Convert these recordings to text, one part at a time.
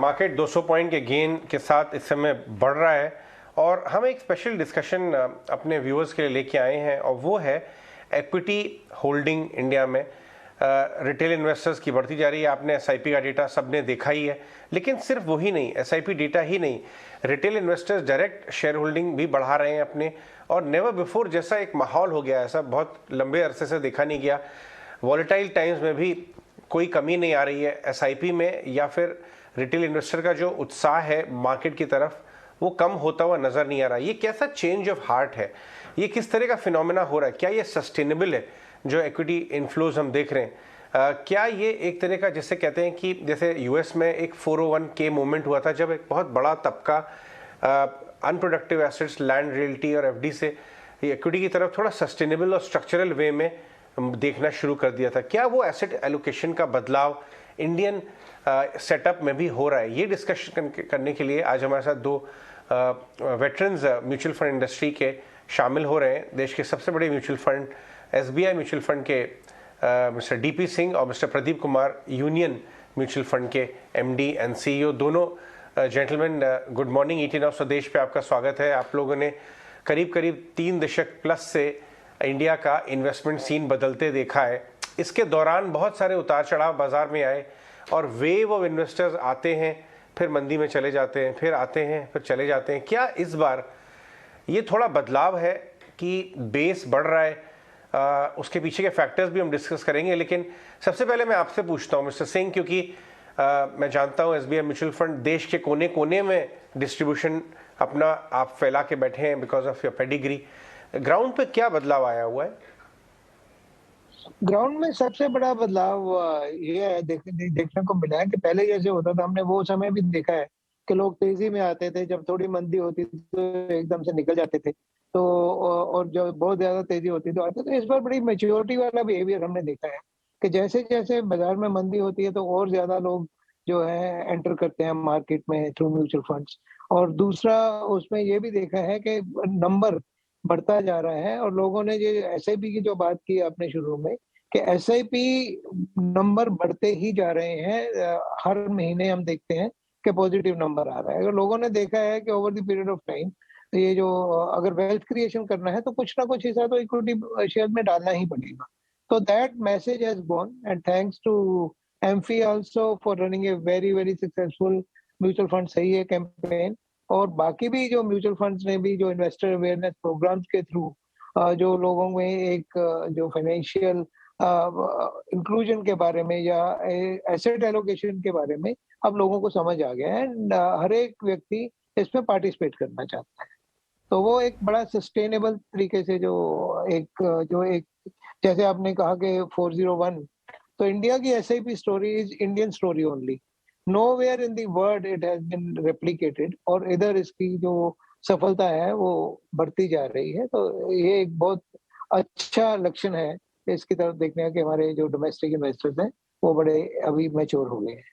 Market 200 point के gain के साथ इस समय बढ़ रहा है और हम एक स्पेशल डिस्कशन अपने व्यूअर्स के लिए लेके आए हैं और वो है इक्विटी होल्डिंग इंडिया में रिटेल इन्वेस्टर्स की बढ़ती जा रही है। आपने एसआईपी का डेटा सबने देखा ही है, लेकिन सिर्फ वही नहीं, एसआईपी डेटा ही नहीं, retail investors direct share holding भी बढ़ा रहे हैं अपने, और नेवर बिफोर जैसा एक माहौल हो गया, ऐसा बहुत लंबे अरसे से देखा नहीं गया। वॉलेटाइल टाइम्स में भी कोई कमी नहीं आ रही है एसआईपी में, या फिर रिटेल इन्वेस्टर का जो उत्साह है मार्केट की तरफ वो कम होता हुआ नज़र नहीं आ रहा। ये कैसा चेंज ऑफ हार्ट है, ये किस तरह का फिनोमेना हो रहा है, क्या ये सस्टेनेबल है जो इक्विटी इन्फ्लोज हम देख रहे हैं? क्या ये एक तरह का, जैसे कहते हैं कि जैसे यूएस में एक 401k मूवमेंट हुआ था, जब एक बहुत बड़ा तबका अनप्रोडक्टिव एसेट्स, लैंड, रियल्टी और एफडी से इक्विटी की तरफ थोड़ा सस्टेनेबल और स्ट्रक्चरल वे में देखना शुरू कर दिया था, क्या वो एसेट एलोकेशन का बदलाव इंडियन सेटअप में भी हो रहा है? ये डिस्कशन करने के लिए आज हमारे साथ दो वेटरन्स म्यूचुअल फंड इंडस्ट्री के शामिल हो रहे हैं। देश के सबसे बड़े mutual fund SBI mutual fund के मिस्टर डीपी सिंह और mister Pradeep Kumar, union mutual fund के एमडी एंड सीईओ। दोनों जेंटलमैन, गुड मॉर्निंग। 18 स्वदेश पे आपका स्वागत है। आप लोगों ने करीब करीब 3 दशक प्लस से इंडिया का इन्वेस्टमेंट सीन बदलते देखा है। इसके दौरान बहुत सारे उतार चढ़ाव बाजार में आए और वेव ऑफ इन्वेस्टर्स आते हैं, फिर मंदी में चले जाते हैं, फिर आते हैं, फिर चले जाते हैं। क्या इस बार ये थोड़ा बदलाव है कि बेस बढ़ रहा है? उसके पीछे के फैक्टर्स भी हम डिस्कस करेंगे, लेकिन सबसे पहले मैं आपसे पूछता हूँ मिस्टर सिंह, क्योंकि मैं जानता हूँ एसबीआई म्यूचुअल फंड देश के कोने कोने में डिस्ट्रीब्यूशन अपना आप फैला के बैठे हैं because of your pedigree. Ground पे क्या बदलाव आया हुआ है? ग्राउंड में सबसे बड़ा बदलाव ये देखने को मिला है कि पहले जैसे होता था, हमने वो समय भी देखा है कि लोग तेजी में आते थे, जब थोड़ी मंदी होती थी तो एकदम से निकल जाते थे, तो और जब बहुत ज्यादा तेजी होती तो आते। तो इस बार बड़ी मेच्योरिटी वाला बिहेवियर हमने देखा है कि जैसे जैसे बाजार में मंदी होती है तो और ज्यादा लोग जो है एंटर करते हैं मार्केट में थ्रू म्यूचुअल फंड्स। और दूसरा उसमें ये भी देखा है कि नंबर बढ़ता जा रहा है, और लोगों ने ये एसआईपी की जो बात की आपने शुरू में कि एसआईपी नंबर बढ़ते ही जा रहे हैं। हर महीने हम देखते हैं कि पॉजिटिव नंबर आ रहा है। अगर लोगों ने देखा है कि over the period of time ये जो अगर वेल्थ क्रिएशन करना है तो कुछ ना कुछ हिस्सा तो इक्विटी शेयर में डालना ही पड़ेगा। तो that message has gone, and thanks to AMFI also for running a very very successful mutual fund सही है कैंपेन। और बाकी भी जो म्यूचुअल फंड्स ने भी जो इन्वेस्टर अवेयरनेस प्रोग्राम्स के थ्रू जो लोगों में एक जो फाइनेंशियल इंक्लूजन के बारे में या एसेट एलोकेशन के बारे में अब लोगों को समझ आ गया है, एंड हर एक व्यक्ति इसमें पार्टिसिपेट करना चाहता है। तो वो एक बड़ा सस्टेनेबल तरीके से जो एक जैसे आपने कहा कि 401, तो इंडिया की SIP story is Indian story only. Nowhere in the world it has been replicated, और इधर इसकी जो सफलता है वो बढ़ती जा रही है। तो ये एक बहुत अच्छा लक्षण है इसकी तरफ देखने के, हमारे जो डोमेस्टिक इन्वेस्टर्स हैं वो बड़े अभी मैच्योर हो गए हैं।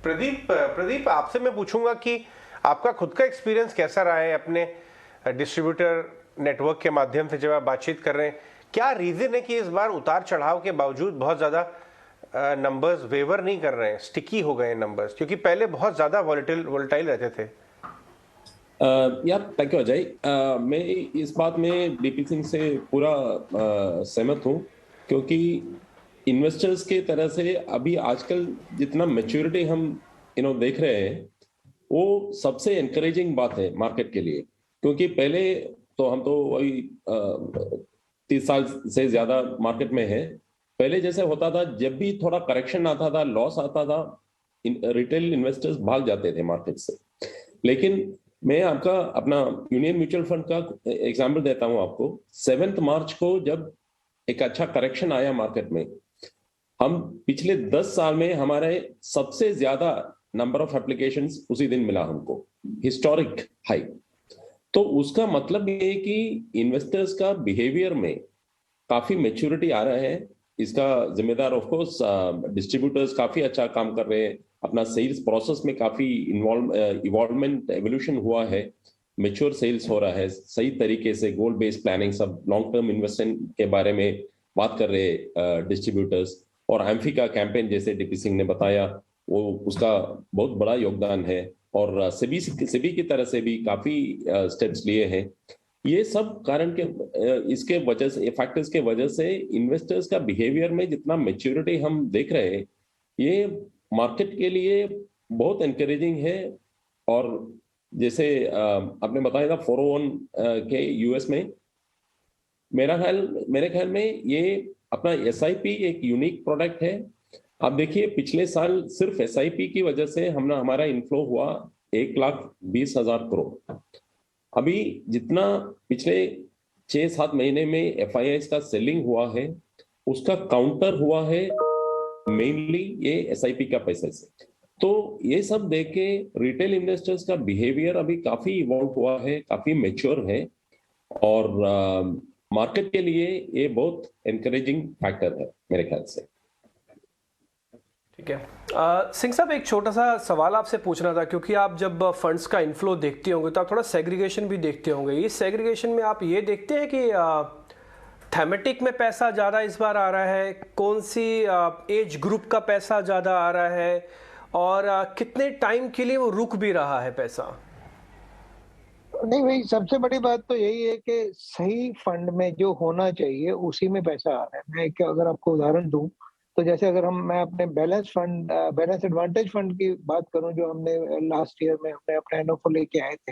प्रदीप, आपसे मैं पूछूंगा कि आपका खुद का एक्सपीरियंस कैसा रहा है अपने डिस्ट्रीब्यूटर नेटवर्क के माध्यम से जब आप बातचीत कर रहे हैं? क्या रीजन है कि इस बार उतार चढ़ाव के बावजूद बहुत ज्यादा नंबर्स वेवर नहीं कर रहे हैं, स्टिकी हो गए हैं नंबर्स, क्योंकि पहले बहुत ज्यादा वोलेटाइल रहते थे? यार थैंक यू अजय। मैं इस बात में डीपी सिंह से पूरा सहमत हूँ, क्योंकि इन्वेस्टर्स के तरह से अभी आजकल जितना मैच्योरिटी हम देख रहे हैं वो सबसे एनकरेजिंग बात है मार्केट के लिए। क्योंकि पहले तो हम तो वही 30 साल से ज्यादा मार्केट में है, पहले जैसे होता था जब भी थोड़ा करेक्शन आता था, लॉस आता था, रिटेल इन्वेस्टर्स भाग जाते थे मार्केट से। लेकिन मैं आपका अपना यूनियन म्यूचुअल फंड का एग्जांपल देता हूं आपको। 7 मार्च को जब एक अच्छा करेक्शन आया मार्केट में, हम पिछले 10 साल में हमारे सबसे ज्यादा नंबर ऑफ एप्लीकेशंस उसी दिन मिला हमको, हिस्टोरिक हाई। तो उसका मतलब ये है कि इन्वेस्टर्स का बिहेवियर में काफी मैच्योरिटी आ रहा है। इसका जिम्मेदार ऑफ कोर्स डिस्ट्रीब्यूटर्स काफी अच्छा काम कर रहे हैं, अपना सेल्स प्रोसेस में काफी इवॉल्वमेंट एवोल्यूशन हुआ है, मेच्योर सेल्स हो रहा है सही तरीके से, गोल बेस्ड प्लानिंग, सब लॉन्ग टर्म इन्वेस्टमेंट के बारे में बात कर रहे डिस्ट्रीब्यूटर्स। और एम्फी का कैंपेन जैसे डीपी सिंह ने बताया वो उसका बहुत बड़ा योगदान है, और सेबी की तरह से भी काफी स्टेप्स लिए हैं। ये सब कारण के इसके वजह से, फैक्टर्स के वजह से इन्वेस्टर्स का बिहेवियर में जितना मैच्योरिटी हम देख रहे हैं, ये मार्केट के लिए बहुत एनकरेजिंग है। और जैसे आपने बताया था 401 के यूएस में, मेरे ख्याल में ये अपना एसआईपी एक यूनिक प्रोडक्ट है। आप देखिए पिछले साल सिर्फ एसआईपी की वजह से हमारा इनफ्लो हुआ 1,20,000 करोड़। अभी जितना पिछले 6-7 महीने में एफआईआईस का सेलिंग हुआ है, उसका काउंटर हुआ है मेनली ये एसआईपी का पैसे से। तो ये सब देख के रिटेल इन्वेस्टर्स का बिहेवियर अभी काफी इवॉल्व हुआ है, काफी मैच्योर है, और मार्केट के लिए ये बहुत एनकरेजिंग फैक्टर है मेरे ख्याल से। ठीक है। सिंह साहब, एक छोटा सा सवाल आपसे पूछना था, क्योंकि आप जब फंड्स का इनफ्लो देखते होंगे तो आप थोड़ा सेग्रीगेशन भी देखते होंगे। इस सेग्रीगेशन में आप ये देखते हैं कि थेमेटिक में पैसा ज़्यादा इस बार आ रहा है, कौन सी एज ग्रुप का पैसा ज़्यादा आ रहा है, और कितने टाइम के लिए वो रुक भी रहा है पैसा? नहीं भाई, सबसे बड़ी बात तो यही है कि सही फंड में जो होना चाहिए उसी में पैसा आ रहा है। मैं अगर आपको उदाहरण दूं, तो जैसे अगर मैं अपने बैलेंस एडवांटेज फंड की बात करूं, जो हमने लास्ट ईयर में हमने अपने एनओफो लेके आए थे,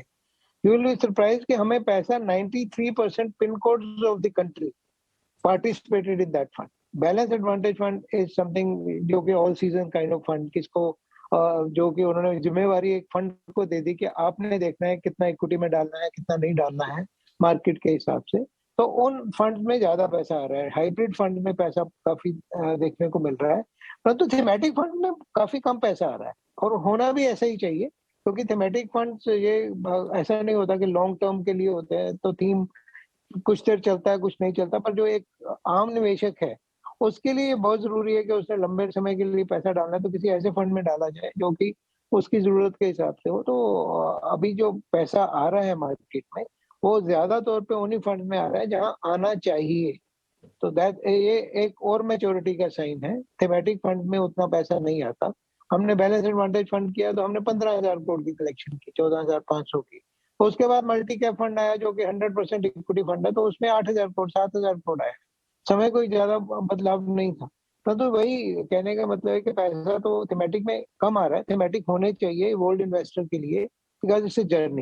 यू विल बी सरप्राइज कि हमें पैसा 93% pin codes of the country participated in that fund. Balance Advantage Fund is something जो कि all season kind of fund, किसको जो कि उन्होंने जिम्मेवारी एक फंड को दे दी कि आपने देखना है कितना इक्विटी में डालना है, कितना नहीं डालना है मार्केट के हिसाब से। तो उन फंड में ज्यादा पैसा आ रहा है। हाइब्रिड फंड में पैसा काफी देखने को मिल रहा है, परंतु थीमेटिक फंड में काफी कम पैसा आ रहा है, और होना भी ऐसा ही चाहिए, क्योंकि थीमेटिक फंड ये ऐसा नहीं होता कि लॉन्ग टर्म के लिए होते हैं, तो थीम कुछ देर चलता है कुछ नहीं चलता, पर जो एक आम निवेशक है उसके लिए बहुत जरूरी है कि उसने लंबे समय के लिए पैसा डालना है तो किसी ऐसे फंड में डाला जाए जो कि उसकी जरूरत के हिसाब से हो। तो अभी जो पैसा आ रहा है मार्केट में, वो ज्यादा तौर पे उन्हीं फंड में आ रहा है जहां आना चाहिए। तो दैट ये एक और मैच्योरिटी का साइन है। थीमेटिक फंड में उतना पैसा नहीं आता। हमने बैलेंस एडवांटेज फंड किया तो हमने 15,000 करोड़ की कलेक्शन की, 14,500 की। तो उसके बाद मल्टी कैप फंड आया जो कि 100% इक्विटी फंड है, तो उसमें 8,000 करोड़ 7,000 करोड़ आया। समय कोई ज्यादा बदलाव नहीं था। तो वही कहने का मतलब है कि पैसा तो थीमेटिक में कम आ रहा है। थीमेटिक होने चाहिए ओल्ड इन्वेस्टर के लिए, because it's a journey.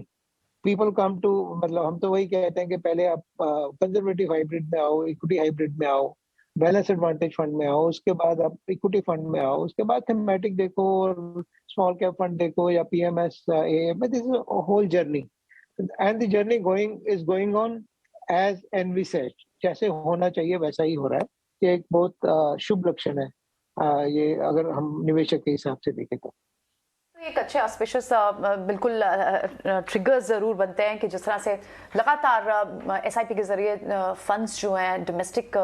People come to, मतलब हम तो वही कहते हैं कि पहले आप कंजर्वेटिव हाइब्रिड में आओ, इक्विटी हाइब्रिड में आओ, बैलेंस एडवांटेज फंड में आओ, उसके बाद आप इक्विटी फंड में आओ, उसके बाद थीमेटिक देखो और स्मॉल कैप फंड देखो या PMS AM. This is a whole journey, and the journey is going on as envisaged. जैसे होना चाहिए वैसा ही हो रहा है। ये एक बहुत शुभ लक्षण है, ये अगर हम निवेशक के हिसाब से देखें तो। एक अच्छे ऑस्पिशियस बिल्कुल ट्रिगर्स ज़रूर बनते हैं कि जिस तरह से लगातार एसआईपी के ज़रिए फंड्स जो हैं डोमेस्टिक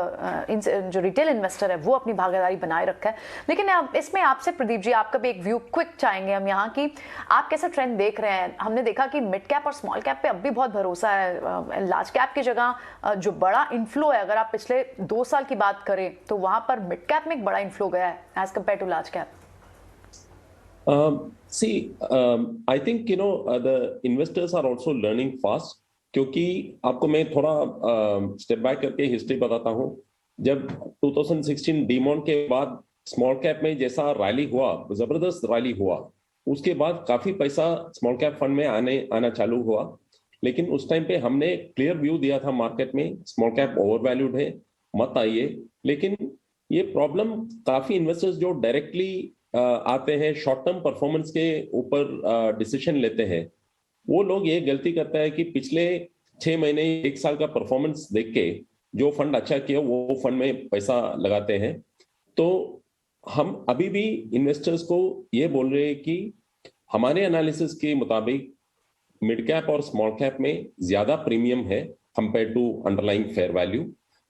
जो रिटेल इन्वेस्टर है वो अपनी भागीदारी बनाए रखा है। लेकिन इसमें आपसे प्रदीप जी, आपका भी एक व्यू क्विक चाहेंगे हम यहाँ की, आप कैसा ट्रेंड देख रहे हैं? हमने देखा कि मिड कैप और स्मॉल कैप पे अब भी बहुत भरोसा है। लार्ज कैप की जगह जो बड़ा इन्फ्लो है, अगर आप पिछले 2 साल की बात करें तो वहाँ पर मिड कैप में एक बड़ा इन्फ्लो गया है as compare to large cap. I think the investors are also learning fast, क्योंकि आपको मैं थोड़ा स्टेप बैक करके हिस्ट्री बताता हूँ। जब 2016 डीमॉन के बाद स्मॉल कैप में जैसा रैली हुआ, जबरदस्त रैली हुआ, उसके बाद काफी पैसा स्मॉल कैप फंड में आना चालू हुआ। लेकिन उस टाइम पे हमने क्लियर व्यू दिया था मार्केट में, स्मॉल कैप ओवर वैल्यूड है, मत आइए। लेकिन ये प्रॉब्लम काफी इन्वेस्टर्स जो डायरेक्टली आते हैं, शॉर्ट टर्म परफॉर्मेंस के ऊपर डिसीजन लेते हैं, वो लोग ये गलती करते हैं कि पिछले 6 महीने 1 साल का परफॉर्मेंस देख के जो फंड अच्छा किया वो फंड में पैसा लगाते हैं। तो हम अभी भी इन्वेस्टर्स को ये बोल रहे हैं कि हमारे एनालिसिस के मुताबिक मिड कैप और स्मॉल कैप में ज्यादा प्रीमियम है compare to underlying fair value.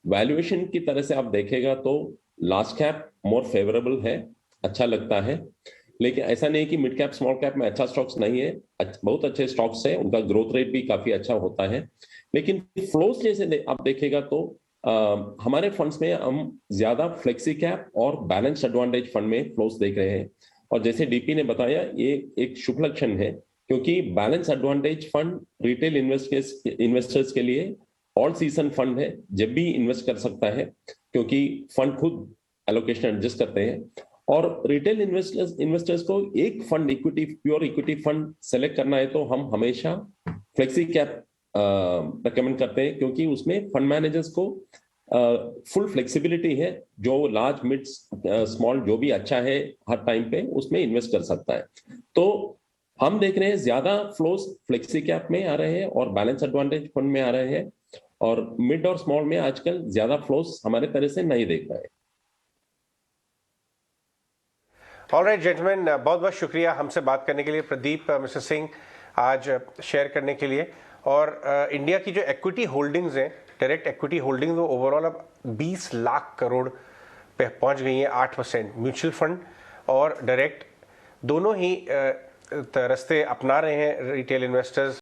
Valuation की तरह से आप देखेगा तो लार्ज कैप मोर फेवरेबल है, अच्छा लगता है। लेकिन ऐसा नहीं कि मिड कैप स्मॉल कैप में अच्छा स्टॉक्स नहीं है, बहुत अच्छे स्टॉक्स हैं, उनका ग्रोथ रेट भी काफी अच्छा होता है। लेकिन फ्लोज जैसे आप देखेगा तो हमारे फंड्स में हम ज्यादा फ्लेक्सी कैप और बैलेंस एडवांटेज फंड में फ्लोज देख रहे हैं। और जैसे डीपी ने बताया ये एक शुभ लक्षण है, क्योंकि balance advantage fund retail investors के लिए ऑल सीजन फंड है, जब भी इन्वेस्ट कर सकता है, क्योंकि फंड खुद एलोकेशन एडजस्ट करते हैं। और रिटेल इन्वेस्टर्स को एक fund equity, pure equity fund select करना है तो हम हमेशा फ्लेक्सी कैप रिकमेंड करते हैं, क्योंकि उसमें फंड मैनेजर्स को फुल फ्लेक्सिबिलिटी है, जो लार्ज मिड स्मॉल जो भी अच्छा है हर टाइम पे उसमें इन्वेस्ट कर सकता है। तो हम देख रहे हैं ज्यादा फ्लोज फ्लेक्सी कैप में आ रहे हैं और बैलेंस एडवांटेज फंड में आ रहे हैं, और मिड और स्मॉल में आजकल ज्यादा फ्लोज हमारे तरह से नहीं देख रहे हैं। ऑलराइट जेंटलमैन, बहुत बहुत शुक्रिया हमसे बात करने के लिए, प्रदीप मिस्टर सिंह आज शेयर करने के लिए। और इंडिया की जो एक्विटी होल्डिंग्स हैं, डायरेक्ट एक्विटी होल्डिंग्स, वो ओवरऑल अब 20 लाख करोड़ पे पहुंच गई हैं। 8% म्यूचुअल फंड और डायरेक्ट दोनों ही रास्ते अपना रहे हैं रिटेल इन्वेस्टर्स।